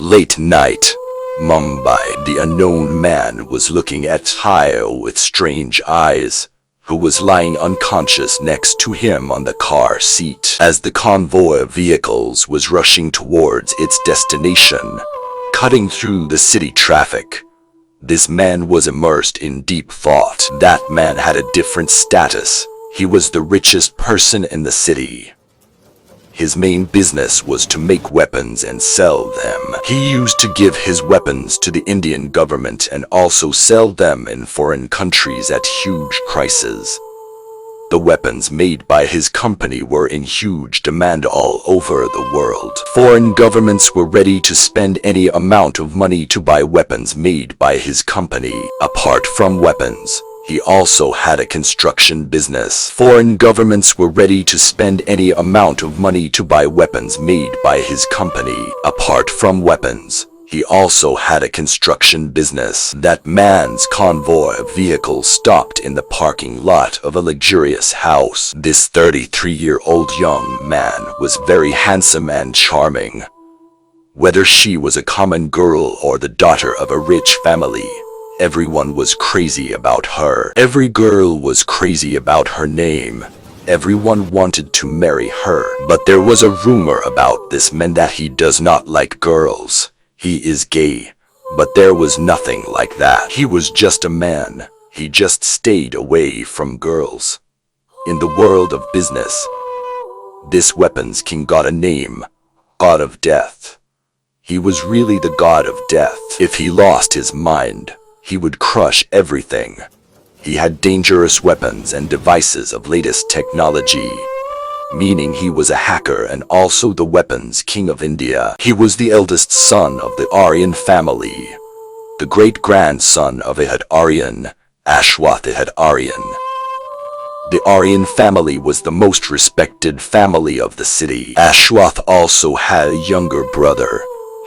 Late night, Mumbai. The unknown man was looking at Tayo with strange eyes, who was lying unconscious next to him on the car seat. As the convoy of vehicles was rushing towards its destination, cutting through the city traffic, this man was immersed in deep thought. That man had a different status. He was the richest person in the city. His main business was to make weapons and sell them. He used to give his weapons to the Indian government and also sell them in foreign countries at huge prices. The weapons made by his company were in huge demand all over the world. Foreign governments were ready to spend any amount of money to buy weapons made by his company. Apart from weapons, he also had a construction business. Foreign governments were ready to spend any amount of money to buy weapons made by his company. Apart from weapons, he also had a construction business. That man's convoy of vehicles stopped in the parking lot of a luxurious house. This 33-year-old young man was very handsome and charming. Whether she was a common girl or the daughter of a rich family, everyone was crazy about her. Every girl was crazy about her name. Everyone wanted to marry her. But there was a rumor about this man that he does not like girls. He is gay. But there was nothing like that. He was just a man. He just stayed away from girls. In the world of business, this weapons king got a name: God of Death. He was really the god of death. If he lost his mind, he would crush everything. He had dangerous weapons and devices of latest technology, meaning he was a hacker and also the weapons king of India. He was the eldest son of the Aryan family, the great-grandson of Ehud Aryan, Ashwath Ehud Aryan. The Aryan family was the most respected family of the city. Ashwath also had a younger brother,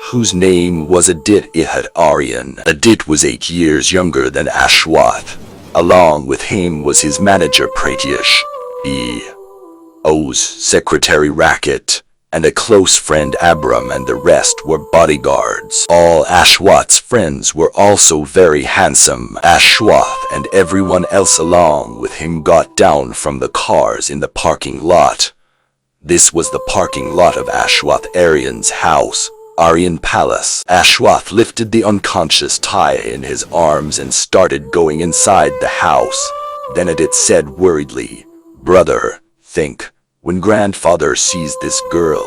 whose name was Adit Ehud Aryan. Adit was 8 years younger than Ashwath. Along with him was his manager Pratyush, E.O.'s secretary Racket, and a close friend Abram, and the rest were bodyguards. All Ashwath's friends were also very handsome. Ashwath and everyone else along with him got down from the cars in the parking lot. This was the parking lot of Ashwath Aryan's house, Aryan Palace. Ashwath lifted the unconscious Taya in his arms and started going inside the house. Then Adit said worriedly, "Brother, think, when grandfather sees this girl,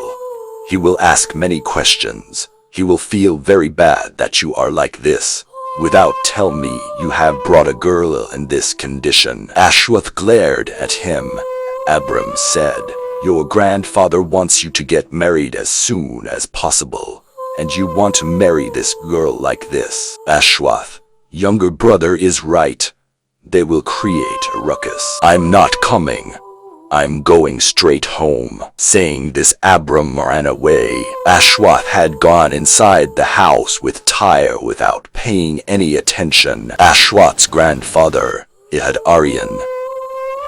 he will ask many questions. He will feel very bad that you are like this. Without tell me you have brought a girl in this condition." Ashwath glared at him. Abram said, "Your grandfather wants you to get married as soon as possible, and you want to marry this girl like this." Ashwath, younger brother, is right. They will create a ruckus. "I'm not coming. I'm going straight home." Saying this, Abram ran away. Ashwath had gone inside the house with Taya without paying any attention. Ashwath's grandfather, Ehud Aryan,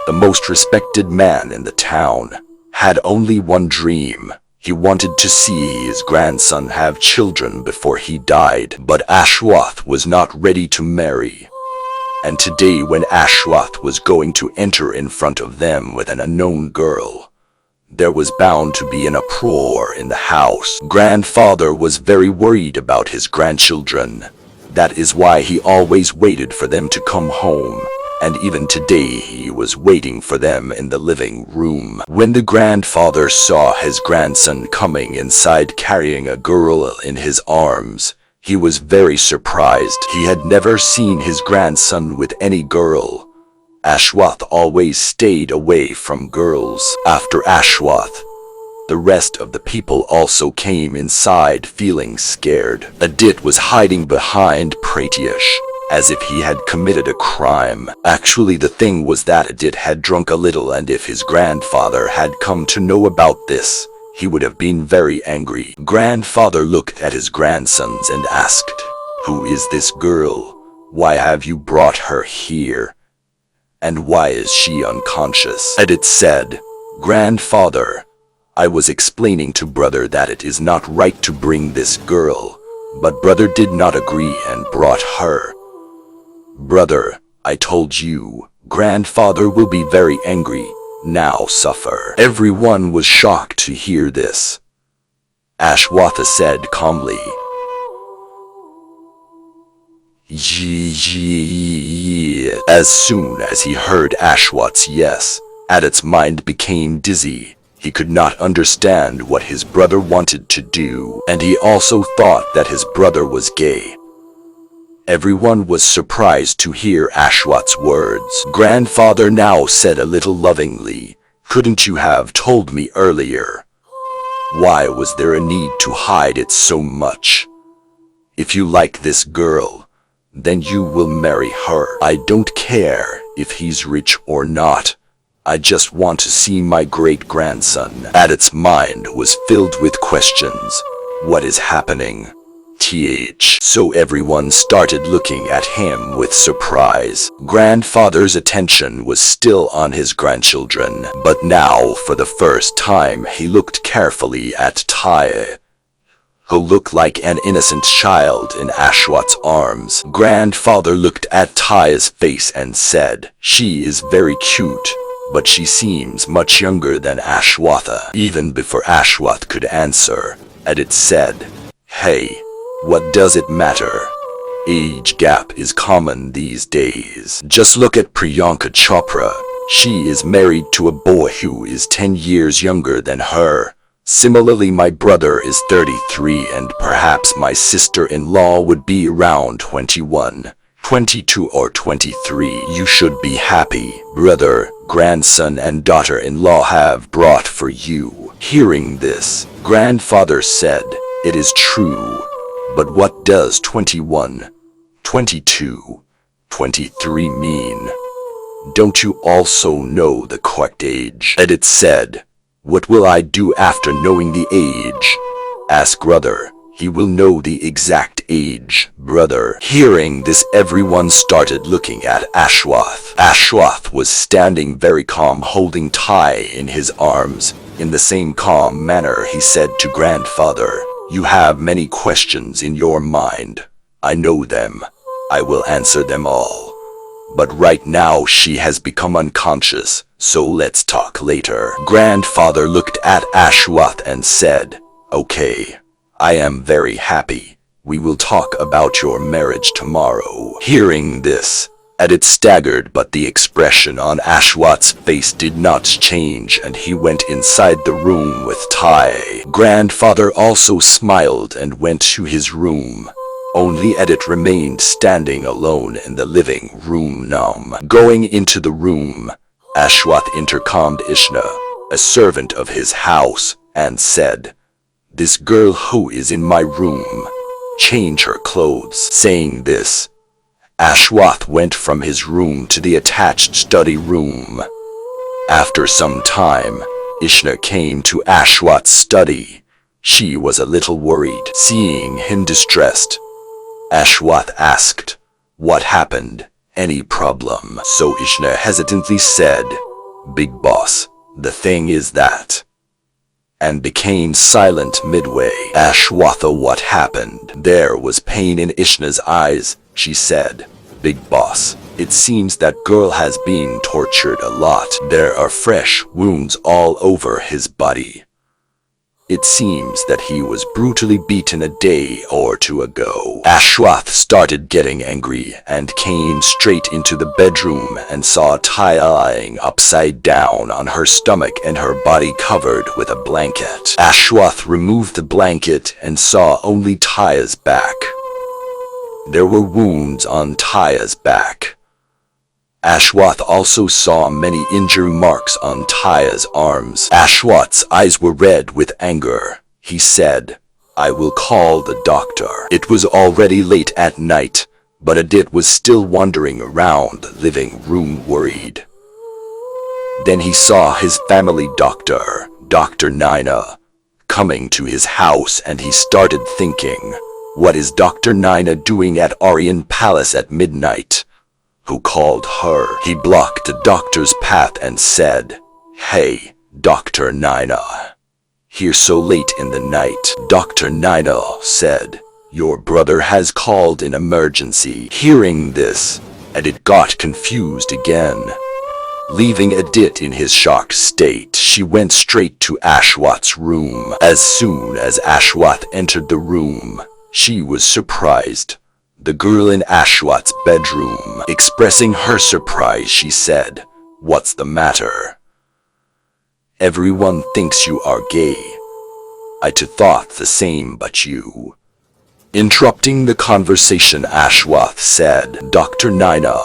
the most respected man in the town, had only one dream. He wanted to see his grandson have children before he died. But Ashwath was not ready to marry. And today, when Ashwath was going to enter in front of them with an unknown girl, there was bound to be an uproar in the house. Grandfather was very worried about his grandchildren. That is why he always waited for them to come home. And even today he was waiting for them in the living room. When the grandfather saw his grandson coming inside carrying a girl in his arms, he was very surprised. He had never seen his grandson with any girl. Ashwath always stayed away from girls. After Ashwath, the rest of the people also came inside feeling scared. Adit was hiding behind Pratyush, as if he had committed a crime. Actually, the thing was that Adit had drunk a little, and if his grandfather had come to know about this, he would have been very angry. Grandfather looked at his grandsons and asked, "Who is this girl? Why have you brought her here? And why is she unconscious?" Adit said, "Grandfather, I was explaining to brother that it is not right to bring this girl. But brother did not agree and brought her. Brother, I told you, grandfather will be very angry. Now suffer. Everyone was shocked to hear this. Ashwatha said calmly. As soon as he heard Ashwat's yes, Adit's mind became dizzy. He could not understand what his brother wanted to do, and he also thought that his brother was gay. Everyone was surprised to hear Ashwat's words. Grandfather now said a little lovingly, "Couldn't you have told me earlier? Why was there a need to hide it so much? If you like this girl, then you will marry her. I don't care if he's rich or not. I just want to see my great-grandson." Adit's mind was filled with questions. What is happening? So everyone started looking at him with surprise. Grandfather's attention was still on his grandchildren, but now for the first time he looked carefully at Taya, who looked like an innocent child in Ashwat's arms. Grandfather looked at Taya's face and said, "She is very cute, but she seems much younger than Ashwatha." Even before Ashwath could answer, Adit said, "Hey, what does it matter? Age gap is common these days. Just look at Priyanka Chopra. She is married to a boy who is 10 years younger than her. Similarly, my brother is 33 and perhaps my sister-in-law would be around 21, 22 or 23. You should be happy. Brother, grandson and daughter-in-law have brought for you." Hearing this, grandfather said, "It is true. But what does 21, 22, 23 mean? Don't you also know the correct age?" Adit said, "What will I do after knowing the age?" "Ask brother. He will know the exact age, brother." Hearing this, everyone started looking at Ashwath. Ashwath was standing very calm, holding Tai in his arms. In the same calm manner, he said to grandfather, "You have many questions in your mind. I know them. I will answer them all. But right now she has become unconscious, so let's talk later." Grandfather looked at Ashwath and said, "Okay, I am very happy. We will talk about your marriage tomorrow." Hearing this, Adit staggered, but the expression on Ashwath's face did not change and he went inside the room with Tai. Grandfather also smiled and went to his room. Only Adit remained standing alone in the living room numb. Going into the room, Ashwath intercommed Ishna, a servant of his house, and said, "This girl who is in my room, change her clothes." Saying this, Ashwath went from his room to the attached study room. After some time, Ishna came to Ashwath's study. She was a little worried. Seeing him distressed, Ashwath asked, "What happened? Any problem?" So Ishna hesitantly said, "Big boss, the thing is that," and became silent midway. Ashwatha, what happened? There was pain in Ishna's eyes. She said, "Big boss, it seems that girl has been tortured a lot. There are fresh wounds all over his body. It seems that he was brutally beaten a day or two ago." Ashwath started getting angry and came straight into the bedroom and saw Tai lying upside down on her stomach and her body covered with a blanket. Ashwath removed the blanket and saw only Taya's back. There were wounds on Taya's back. Ashwath also saw many injury marks on Taya's arms. Ashwath's eyes were red with anger. He said, "I will call the doctor." It was already late at night, but Adit was still wandering around the living room worried. Then he saw his family doctor, Dr. Naina, coming to his house and he started thinking, what is Dr. Naina doing at Aryan Palace at midnight? Who called her? He blocked the doctor's path and said, "Hey, Dr. Naina. Here so late in the night." Dr. Naina said, Your brother has called in emergency. Hearing this, Edith got confused again. Leaving Edith in his shocked state, she went straight to Ashwath's room. As soon as Ashwath entered the room, she was surprised. The girl in Ashwath's bedroom, expressing her surprise, she said, "What's the matter? Everyone thinks you are gay. I too thought the same, but you." Interrupting the conversation, Ashwath said, "Dr. Naina,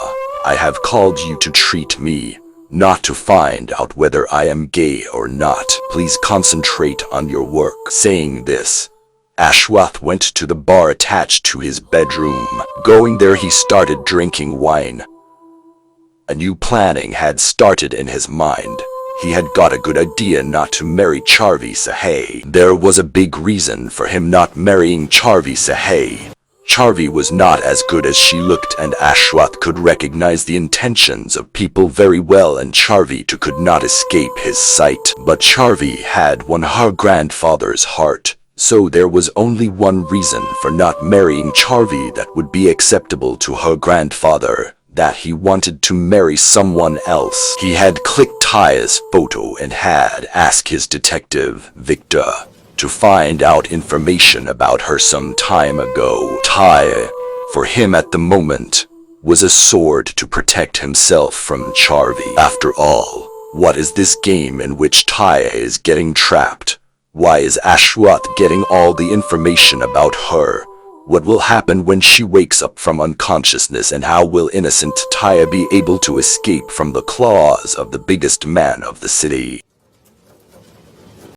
I have called you to treat me, not to find out whether I am gay or not. Please concentrate on your work." Saying this, Ashwath went to the bar attached to his bedroom. Going there, he started drinking wine. A new planning had started in his mind. He had got a good idea not to marry Charvi Sahai. There was a big reason for him not marrying Charvi Sahai. Charvi was not as good as she looked, and Ashwath could recognize the intentions of people very well, and Charvi too could not escape his sight. But Charvi had won her grandfather's heart, so there was only one reason for not marrying Charvi that would be acceptable to her grandfather, that he wanted to marry someone else. He had clicked Taya's photo and had asked his detective, Victor, to find out information about her some time ago. Taya, for him at the moment, was a sword to protect himself from Charvi. After all, what is this game in which Taya is getting trapped? Why is Ashwath getting all the information about her? What will happen when she wakes up from unconsciousness, and how will innocent Taya be able to escape from the claws of the biggest man of the city?